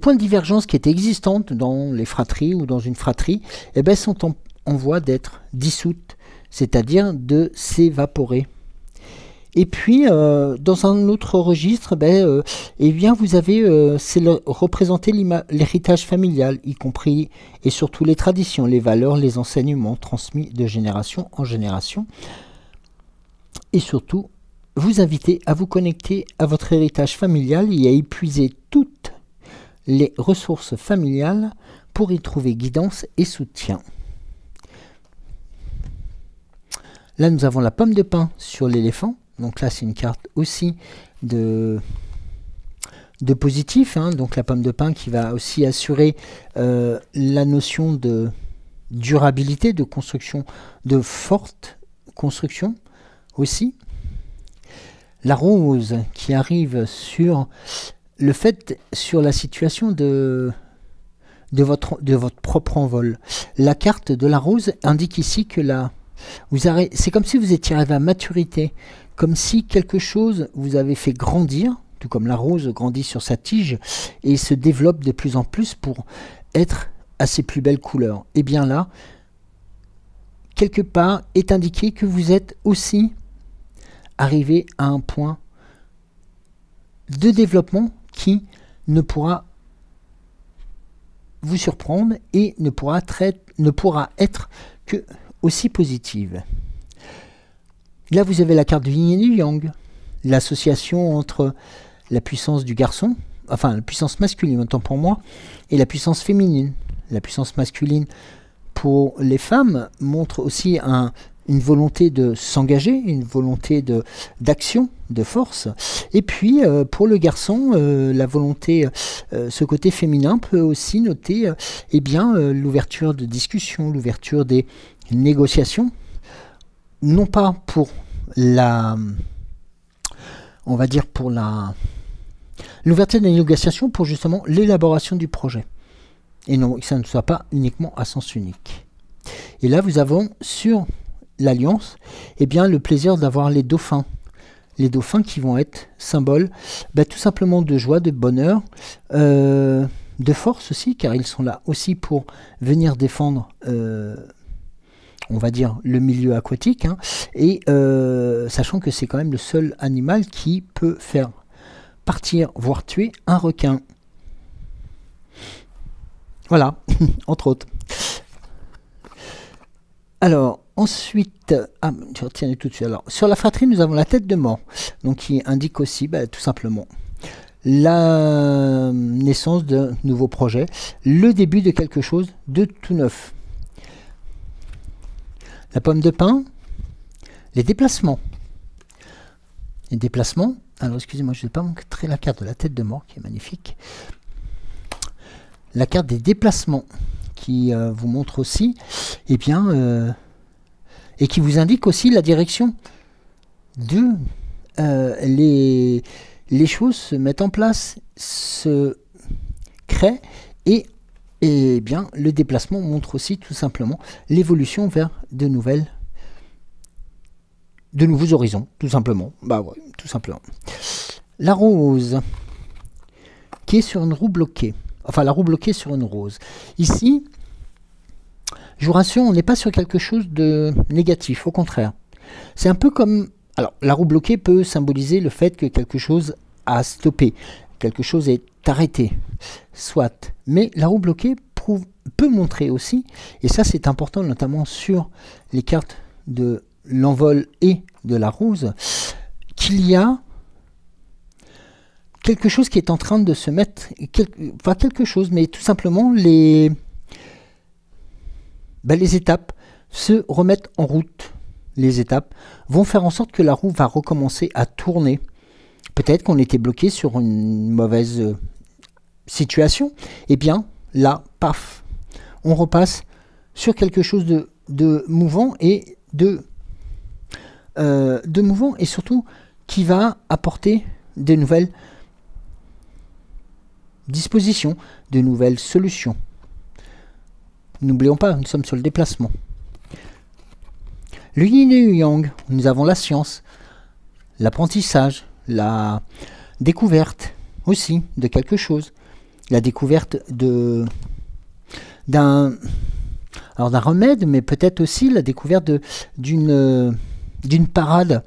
points de divergence qui étaient existants dans les fratries ou dans une fratrie, eh ben, sont en voie d'être dissoutes, c'est-à-dire de s'évaporer. Et puis, dans un autre registre, eh bien, vous avez, représenter l'héritage familial, y compris et surtout les traditions, les valeurs, les enseignements transmis de génération en génération. Et surtout, vous inviter à vous connecter à votre héritage familial et à épuiser toutes les ressources familiales pour y trouver guidance et soutien. Là, nous avons la pomme de pin sur l'éléphant. Donc là, c'est une carte aussi de positif. Hein. Donc la pomme de pin qui va aussi assurer la notion de durabilité, de construction, de forte construction aussi. La rose qui arrive sur le fait, sur la situation de votre propre envol. La carte de la rose indique ici que c'est comme si vous étiez arrivé à maturité, comme si quelque chose vous avait fait grandir, tout comme la rose grandit sur sa tige et se développe de plus en plus pour être à ses plus belles couleurs. Et bien là, quelque part, est indiqué que vous êtes aussi arrivé à un point de développement qui ne pourra vous surprendre et ne pourra être que aussi positive. Là, vous avez la carte du yin et du yang, l'association entre la puissance du garçon, enfin la puissance masculine, autant pour moi, et la puissance féminine. La puissance masculine pour les femmes montre aussi une volonté de s'engager, une volonté d'action, de force. Et puis, pour le garçon, la volonté, ce côté féminin peut aussi noter l'ouverture de discussion, l'ouverture des négociations, non pas pour l'ouverture des négociations, pour justement l'élaboration du projet. Et non, que ça ne soit pas uniquement à sens unique. Et là, vous avons sur l'alliance, le plaisir d'avoir les dauphins. Les dauphins qui vont être symboles tout simplement de joie, de bonheur, de force aussi, car ils sont là aussi pour venir défendre on va dire le milieu aquatique, hein, et sachant que c'est quand même le seul animal qui peut faire partir, voire tuer un requin. Voilà, entre autres. Alors, ensuite, je retiens tout de suite. Alors, sur la fratrie, nous avons la tête de mort, donc qui indique aussi, tout simplement, la naissance d'un nouveau projet, le début de quelque chose de tout neuf. La pomme de pin, les déplacements. Les déplacements, alors excusez-moi, je ne vais pas montrer la carte de la tête de mort, qui est magnifique. La carte des déplacements, qui vous montre aussi, et qui vous indique aussi la direction de les choses se mettent en place, se créent, et le déplacement montre aussi tout simplement l'évolution vers de nouveaux horizons, tout simplement. Tout simplement. La rose, qui est sur une roue bloquée. Enfin, la roue bloquée sur une rose. Ici, je vous rassure, on n'est pas sur quelque chose de négatif, au contraire. C'est un peu comme... Alors, la roue bloquée peut symboliser le fait que quelque chose a stoppé, quelque chose est arrêté, soit. Mais la roue bloquée peut montrer aussi, et ça c'est important notamment sur les cartes de l'envol et de la rose, qu'il y a quelque chose qui est en train de se mettre, pas quelque chose, mais tout simplement les étapes se remettent en route. Les étapes vont faire en sorte que la roue va recommencer à tourner. Peut-être qu'on était bloqué sur une mauvaise situation. Et bien, là, paf, on repasse sur quelque chose de mouvant et mouvant et surtout qui va apporter de nouvelles dispositions, de nouvelles solutions. N'oublions pas, nous sommes sur le déplacement. Le yin et le yang, nous avons la science, l'apprentissage, la découverte aussi de quelque chose. La découverte d'un remède, mais peut-être aussi la découverte d'une parade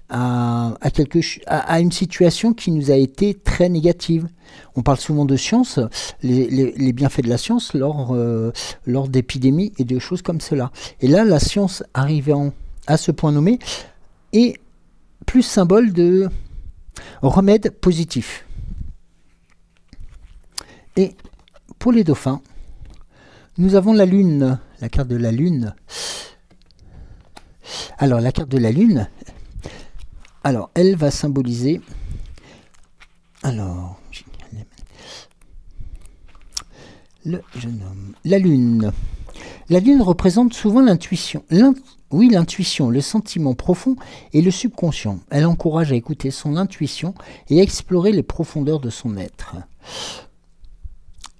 à une situation qui nous a été très négative. On parle souvent de science, les bienfaits de la science lors d'épidémies et de choses comme cela. Et là, la science arrivant à ce point nommé est plus symbole de remède positif. Et pour les dauphins, nous avons la Lune, la carte de la Lune. Alors, la carte de la Lune, alors, elle va symboliser... Alors, le jeune homme. La Lune. La Lune représente souvent l'intuition. Oui, l'intuition, le sentiment profond et le subconscient. Elle encourage à écouter son intuition et à explorer les profondeurs de son être.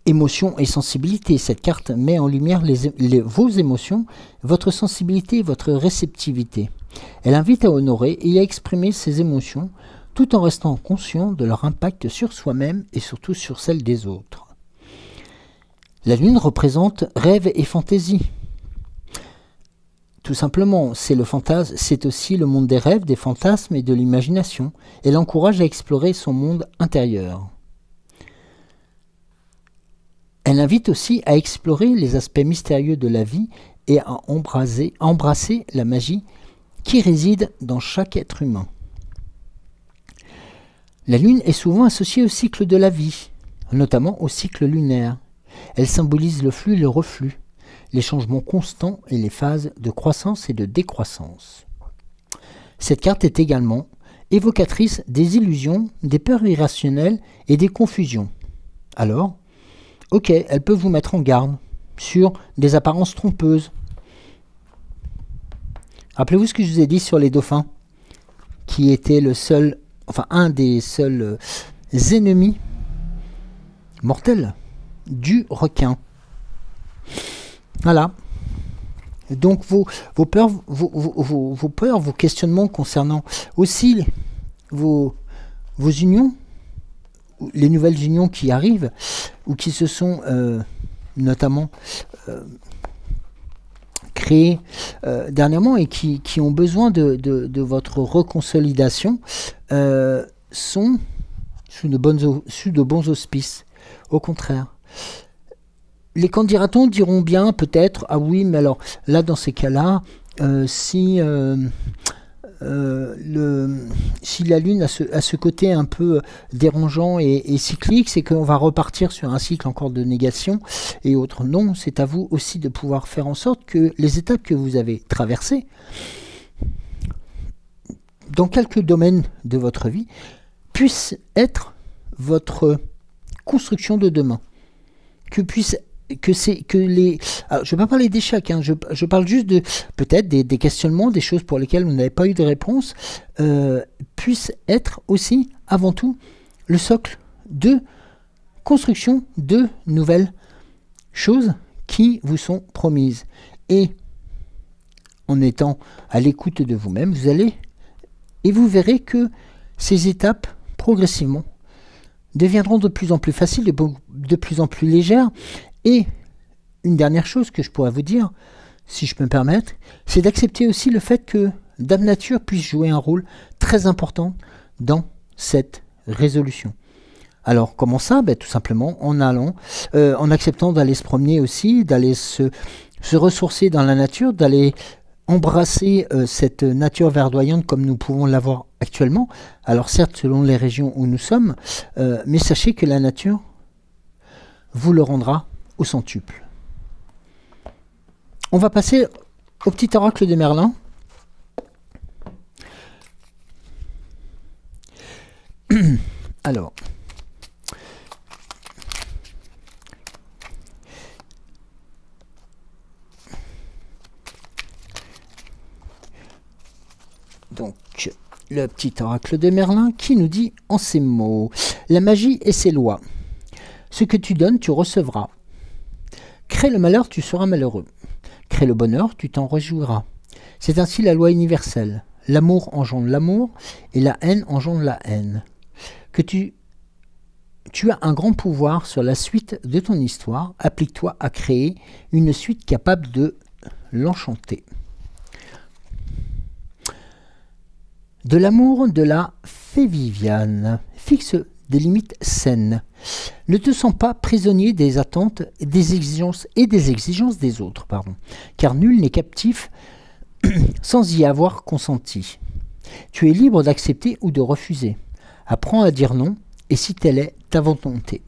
Émotion et sensibilité. Cette carte met en lumière vos émotions, votre sensibilité et votre réceptivité. Elle invite à honorer et à exprimer ses émotions tout en restant conscient de leur impact sur soi-même et surtout sur celle des autres. La Lune représente rêve et fantaisie. Tout simplement, c'est le fantasme, c'est aussi le monde des rêves, des fantasmes et de l'imagination. Elle encourage à explorer son monde intérieur. Elle invite aussi à explorer les aspects mystérieux de la vie et à embrasser la magie qui réside dans chaque être humain. La Lune est souvent associée au cycle de la vie, notamment au cycle lunaire. Elle symbolise le flux et le reflux, les changements constants et les phases de croissance et de décroissance. Cette carte est également évocatrice des illusions, des peurs irrationnelles et des confusions. Alors, ok, elle peut vous mettre en garde sur des apparences trompeuses. Rappelez-vous ce que je vous ai dit sur les dauphins, qui était un des seuls ennemis mortels du requin. Voilà. Donc vos peurs, vos questionnements concernant aussi vos unions, les nouvelles unions qui arrivent ou qui se sont notamment créées dernièrement et qui ont besoin de votre reconsolidation sont sous de bons auspices. Au contraire. Les candidatons diront bien peut-être, ah oui, mais alors là dans ces cas-là, si la Lune a ce côté un peu dérangeant et cyclique, c'est qu'on va repartir sur un cycle encore de négation et autres. Non, c'est à vous aussi de pouvoir faire en sorte que les étapes que vous avez traversées, dans quelques domaines de votre vie, puissent être votre construction de demain. Alors, je ne vais pas parler d'échecs, hein, je parle juste de peut-être des questionnements, des choses pour lesquelles vous n'avez pas eu de réponse, puissent être aussi, avant tout, le socle de construction de nouvelles choses qui vous sont promises. Et en étant à l'écoute de vous-même, vous verrez que ces étapes, progressivement, deviendront de plus en plus faciles, de plus en plus légères. Et une dernière chose que je pourrais vous dire, si je peux me permettre, c'est d'accepter aussi le fait que Dame Nature puisse jouer un rôle très important dans cette résolution. Alors comment ça? Tout simplement en acceptant d'aller se promener aussi, d'aller se ressourcer dans la nature, d'aller embrasser cette nature verdoyante comme nous pouvons l'avoir actuellement. Alors certes selon les régions où nous sommes, mais sachez que la nature vous le rendra au centuple. On va passer au petit oracle de Merlin. Alors, donc, le petit oracle de Merlin qui nous dit en ces mots: la magie et ses lois. Ce que tu donnes, tu recevras. Crée le malheur, tu seras malheureux. Crée le bonheur, tu t'en réjouiras. C'est ainsi la loi universelle. l'amour engendre l'amour et la haine engendre la haine. Que tu as un grand pouvoir sur la suite de ton histoire. Applique-toi à créer une suite capable de l'enchanter. De l'amour de la fée Viviane. Fixe des limites saines. Ne te sens pas prisonnier des attentes, des exigences des autres, car nul n'est captif sans y avoir consenti. Tu es libre d'accepter ou de refuser. Apprends à dire non, et si telle est ta volonté.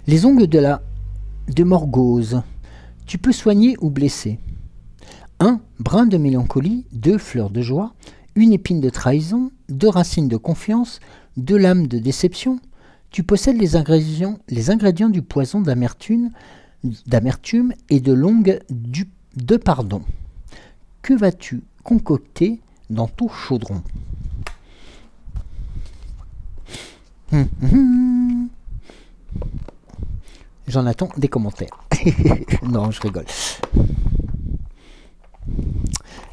Les ongles de Morgose. Tu peux soigner ou blesser. 1. Brin de mélancolie. 2. Fleur de joie. 1 épine de trahison. 2 racines de confiance. 2 lames de déception. Tu possèdes les ingrédients du poison d'amertume et de longue de pardon. Que vas-tu concocter dans ton chaudron? J'en attends des commentaires. Non, je rigole.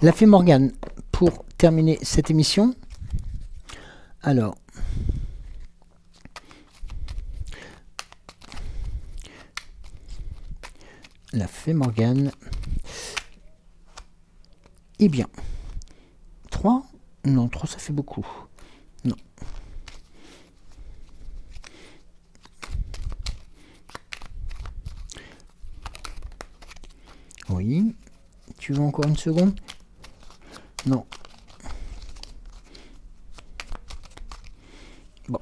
La fée Morgane, pour terminer cette émission. Alors, la fée Morgane. Eh bien, 3? Non, 3 ça fait beaucoup. Non. Oui. Tu veux encore une seconde? Non. Bon.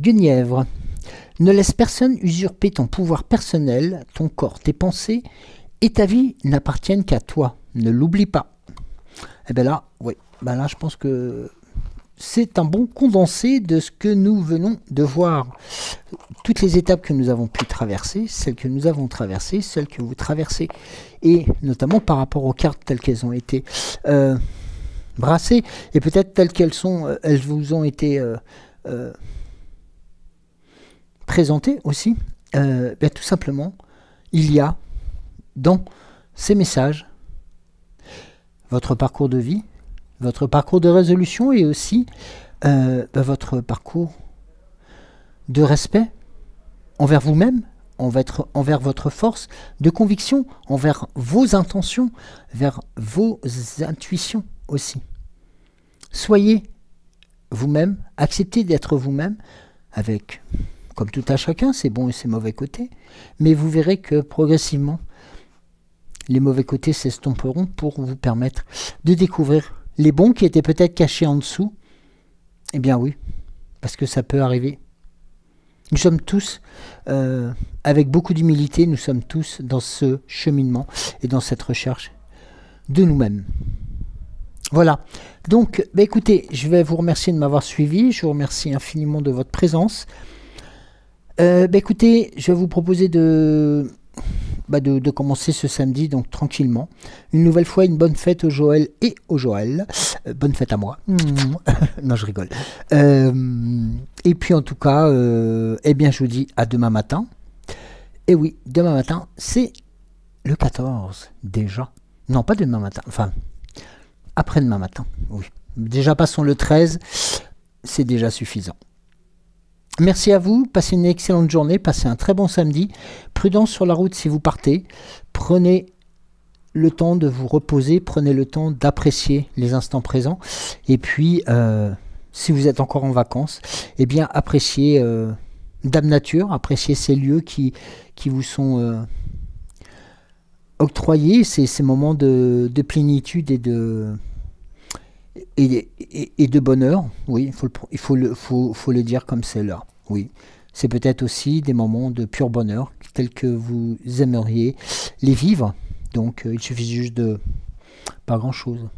Guenièvre. Ne laisse personne usurper ton pouvoir personnel, ton corps, tes pensées et ta vie n'appartiennent qu'à toi. Ne l'oublie pas. Et bien là, oui. Ben là, je pense que c'est un bon condensé de ce que nous venons de voir. Toutes les étapes que nous avons pu traverser, celles que nous avons traversées, celles que vous traversez, et notamment par rapport aux cartes telles qu'elles ont été brassées, et peut-être telles qu'elles sont, elles vous ont été présentées aussi. Ben, tout simplement, il y a dans ces messages votre parcours de vie, votre parcours de résolution et aussi votre parcours de respect envers vous-même, envers votre force de conviction, envers vos intentions, vers vos intuitions aussi. Soyez vous-même, acceptez d'être vous-même avec, comme tout à chacun, ses bons et ses mauvais côtés, mais vous verrez que progressivement, les mauvais côtés s'estomperont pour vous permettre de découvrir les bons qui étaient peut-être cachés en dessous. Eh bien oui, parce que ça peut arriver. Nous sommes tous, avec beaucoup d'humilité, nous sommes tous dans ce cheminement et dans cette recherche de nous-mêmes. Voilà. Donc, bah écoutez, je vais vous remercier de m'avoir suivi. Je vous remercie infiniment de votre présence. Écoutez, je vais vous proposer de commencer ce samedi, donc tranquillement. Une nouvelle fois, une bonne fête au Joël et au Joël. Bonne fête à moi. Non, je rigole. Et puis en tout cas, eh bien, je vous dis à demain matin. Et oui, demain matin, c'est le 14 déjà. Non, pas demain matin. Enfin, après-demain matin. Oui. Déjà, passons le 13. C'est déjà suffisant. Merci à vous, passez une excellente journée, passez un très bon samedi. Prudence sur la route si vous partez. Prenez le temps de vous reposer, prenez le temps d'apprécier les instants présents. Et puis, si vous êtes encore en vacances, eh bien, appréciez Dame Nature, appréciez ces lieux qui vous sont octroyés, ces moments de plénitude et de bonheur, oui, il faut le dire comme c'est là. Oui, c'est peut-être aussi des moments de pur bonheur tels que vous aimeriez les vivre. Donc, il suffit juste de pas grand-chose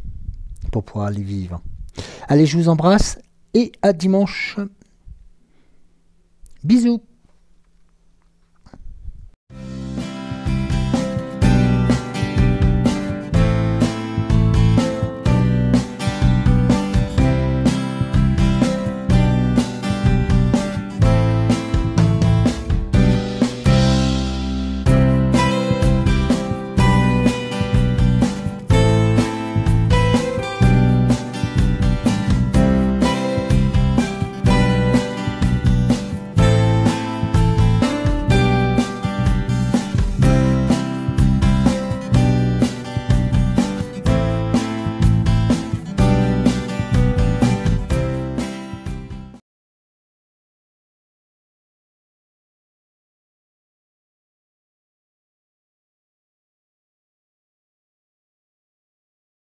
pour pouvoir les vivre. Allez, je vous embrasse et à dimanche. Bisous.